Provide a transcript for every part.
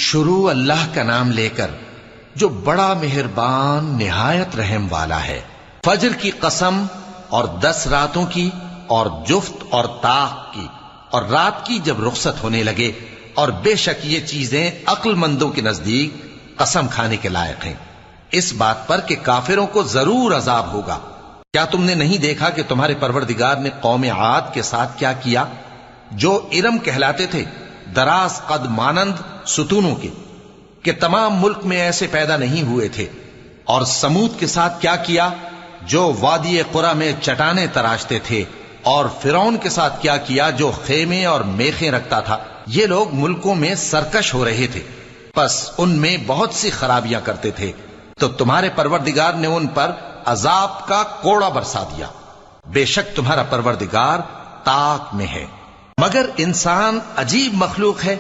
شروع اللہ کا نام لے کر جو بڑا مہربان نہایت رحم والا ہے۔ فجر کی قسم اور 10 راتوں کی اور جفت اور طاق کی اور رات کی جب رخصت ہونے لگے، اور بے شک یہ چیزیں عقل مندوں کے نزدیک قسم کھانے کے لائق ہیں، اس بات پر کہ کافروں کو ضرور عذاب ہوگا۔ کیا تم نے نہیں دیکھا کہ تمہارے پروردگار نے قوم عاد کے ساتھ کیا کیا، جو ارم کہلاتے تھے، دراز قد مانند ستونوں کے، کہ تمام ملک میں ایسے پیدا نہیں ہوئے تھے؟ اور سمود کے ساتھ کیا کیا، جو وادی قرا میں چٹانیں تراشتے تھے؟ اور فرعون کے ساتھ کیا کیا، جو خیمے اور میخیں رکھتا تھا؟ یہ لوگ ملکوں میں سرکش ہو رہے تھے، پس ان میں بہت سی خرابیاں کرتے تھے، تو تمہارے پروردگار نے ان پر عذاب کا کوڑا برسا دیا۔ بے شک تمہارا پروردگار طاق میں ہے۔ مگر انسان عجیب مخلوق ہے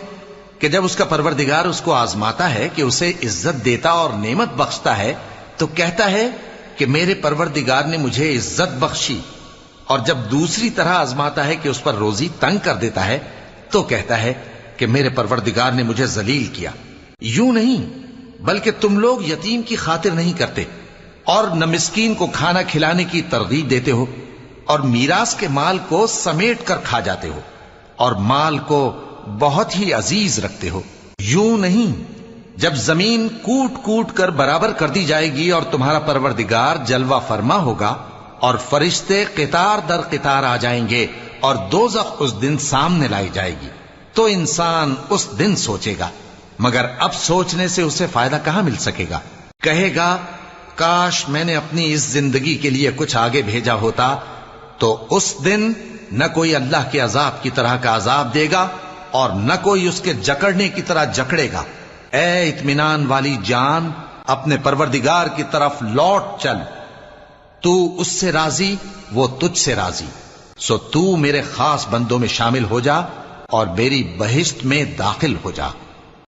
کہ جب اس کا پروردگار اس کو آزماتا ہے کہ اسے عزت دیتا اور نعمت بخشتا ہے تو کہتا ہے کہ میرے پروردگار نے مجھے عزت بخشی، اور جب دوسری طرح آزماتا ہے کہ اس پر روزی تنگ کر دیتا ہے تو کہتا ہے کہ میرے پروردگار نے مجھے ذلیل کیا۔ یوں نہیں، بلکہ تم لوگ یتیم کی خاطر نہیں کرتے، اور نہ مسکین کو کھانا کھلانے کی ترغیب دیتے ہو، اور میراث کے مال کو سمیٹ کر کھا جاتے ہو، اور مال کو بہت ہی عزیز رکھتے ہو۔ یوں نہیں، جب زمین کوٹ کوٹ کر برابر کر دی جائے گی اور تمہارا پروردگار جلوہ فرما ہوگا، اور فرشتے قطار در قطار آ جائیں گے، اور دوزخ اس دن سامنے لائی جائے گی، تو انسان اس دن سوچے گا، مگر اب سوچنے سے اسے فائدہ کہاں مل سکے گا؟ کہے گا کاش میں نے اپنی اس زندگی کے لیے کچھ آگے بھیجا ہوتا، تو اس دن نہ کوئی اللہ کے عذاب کی طرح کا عذاب دے گا اور نہ کوئی اس کے جکڑنے کی طرح جکڑے گا۔ اے اطمینان والی جان، اپنے پروردگار کی طرف لوٹ چل، تو اس سے راضی، وہ تجھ سے راضی، سو تو میرے خاص بندوں میں شامل ہو جا اور میری بہشت میں داخل ہو جا۔